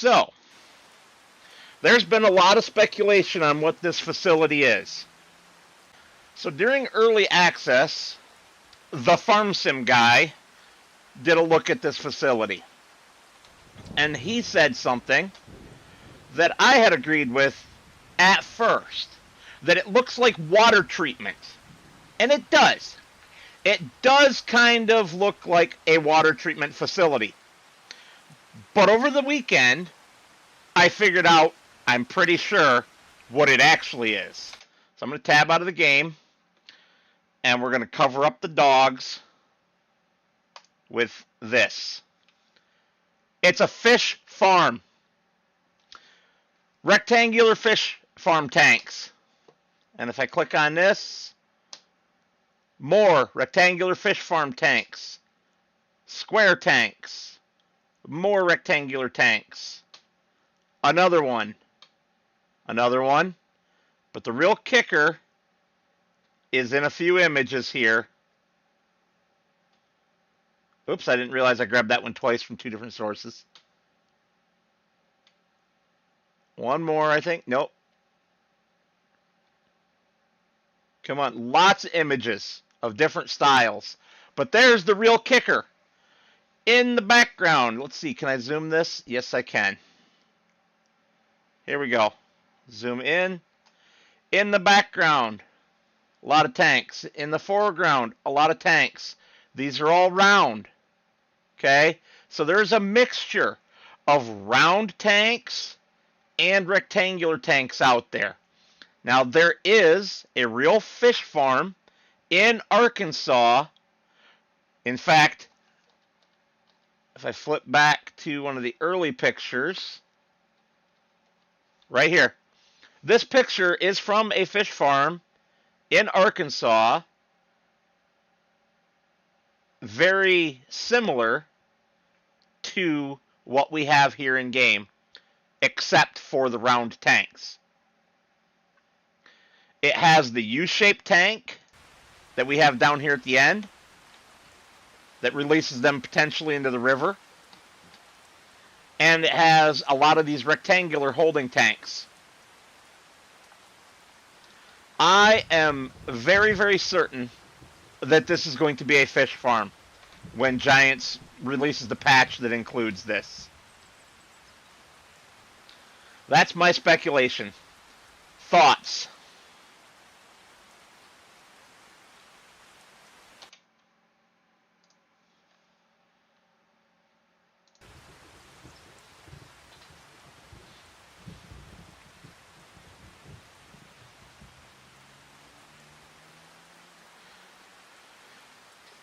So, there's been a lot of speculation on what this facility is. So during early access, the Farm Sim guy did a look at this facility. And he said something that I had agreed with at first, that it looks like water treatment. And it does. It does kind of look like a water treatment facility. But over the weekend, I figured out, I'm pretty sure, what it actually is. So I'm going to tab out of the game, and we're going to cover up the dogs with this. It's a fish farm. Rectangular fish farm tanks. And if I click on this, more rectangular fish farm tanks. Square tanks. More rectangular tanks. Another one. Another one. But the real kicker is in a few images here. Oops, I didn't realize I grabbed that one twice from two different sources. One more, I think. Nope. Come on. Lots of images of different styles. But there's the real kicker. In the background. Let's see. Can I zoom this? Yes, I can. Here we go. Zoom in. In the background, a lot of tanks. In the foreground, a lot of tanks. These are all round. Okay? So there's a mixture of round tanks and rectangular tanks out there. Now, there is a real fish farm in Arkansas. In fact, if I flip back to one of the early pictures, right here. This picture is from a fish farm in Arkansas. Very similar to what we have here in game, except for the round tanks. It has the U-shaped tank that we have down here at the end that releases them potentially into the river. And it has a lot of these rectangular holding tanks. I am very, very certain that this is going to be a fish farm when Giants releases the patch that includes this. That's my speculation. Thoughts?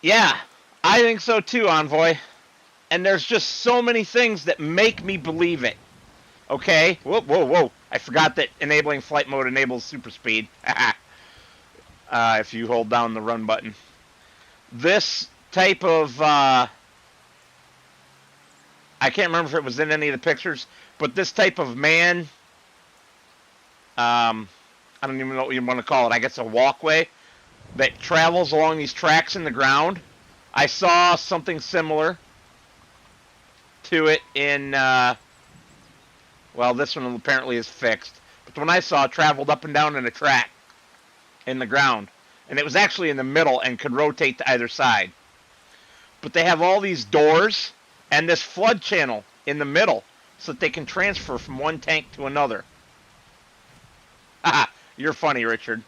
Yeah, I think so too, Envoy. And there's just so many things that make me believe it. Okay? Whoa, whoa, whoa. I forgot that enabling flight mode enables super speed. If you hold down the run button. This type of... I can't remember if it was in any of the pictures, but this type of man... I don't even know what you want to call it. I guess a walkway that travels along these tracks in the ground. I saw something similar to it in, well, this one apparently is fixed. But the one I saw traveled up and down in a track in the ground. And it was actually in the middle and could rotate to either side. But they have all these doors and this flood channel in the middle so that they can transfer from one tank to another. Haha, you're funny, Richard.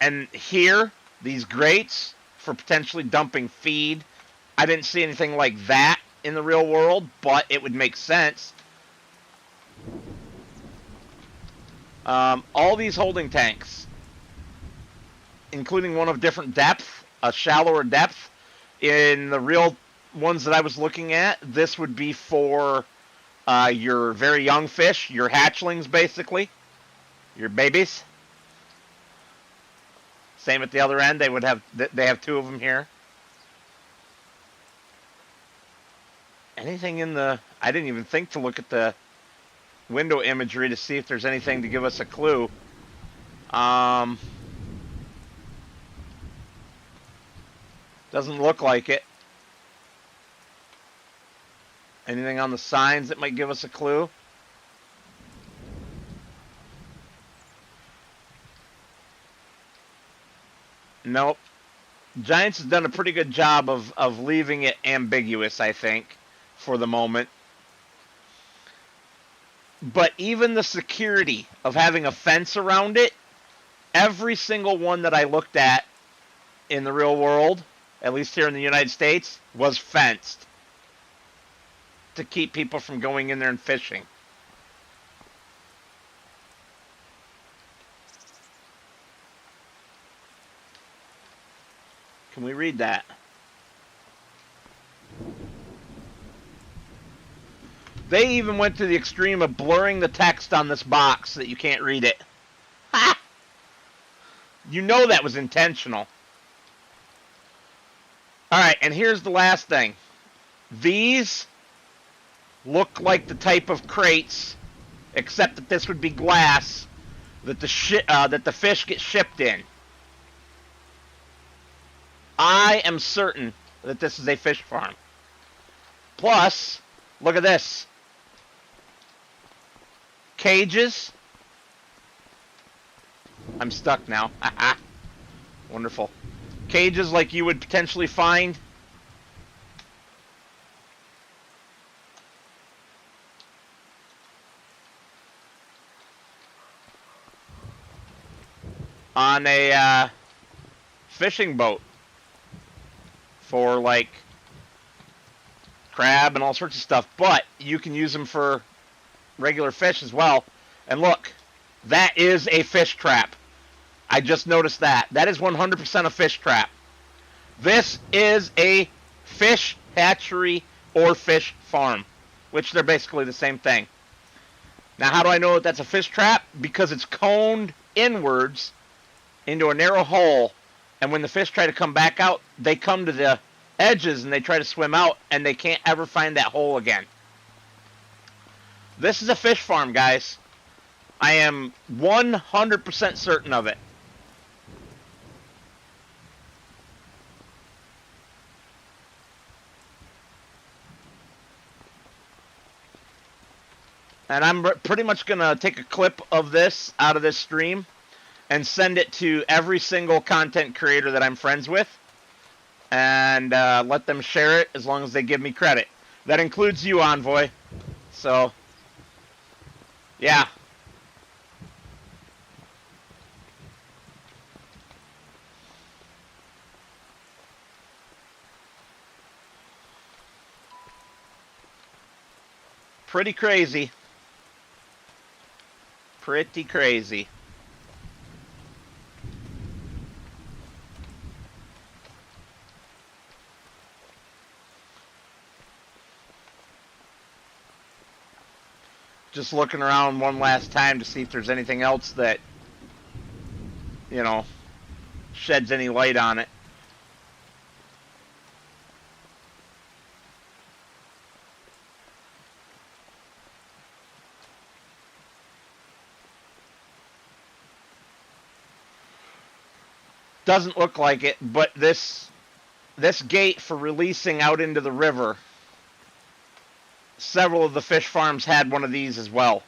And here, these grates for potentially dumping feed. I didn't see anything like that in the real world, but it would make sense. All these holding tanks, including one of different depth, a shallower depth. In the real ones that I was looking at, this would be for your very young fish, your hatchlings, basically, your babies. Same at the other end. They have two of them here. Anything in the... I didn't even think to look at the window imagery to see if there's anything to give us a clue. Doesn't look like it. Anything on the signs that might give us a clue? Nope. Giants has done a pretty good job of leaving it ambiguous, I think, for the moment. But even the security of having a fence around it, every single one that I looked at in the real world, at least here in the United States, was fenced to keep people from going in there and fishing. Can we read that? They even went to the extreme of blurring the text on this box so that you can't read it. Ha! You know that was intentional. Alright, and here's the last thing. These look like the type of crates, except that this would be glass, that the fish get shipped in. I am certain that this is a fish farm. Plus, look at this. Cages. I'm stuck now. Wonderful. Cages like you would potentially find on a fishing boat for like crab and all sorts of stuff, but you can use them for regular fish as well. And look, that is a fish trap. I just noticed that. That is 100% a fish trap. This is a fish hatchery or fish farm, which they're basically the same thing. Now, how do I know that that's a fish trap? Because it's coned inwards into a narrow hole, and when the fish try to come back out, they come to the edges and they try to swim out, and they can't ever find that hole again. This is a fish farm, guys. I am 100% certain of it. And I'm pretty much going to take a clip of this out of this stream and send it to every single content creator that I'm friends with, and let them share it as long as they give me credit. That includes you, Envoy. So, yeah. Pretty crazy. Pretty crazy. Just looking around one last time to see if there's anything else that, you know, sheds any light on it. Doesn't look like it, but this gate for releasing out into the river, several of the fish farms had one of these as well.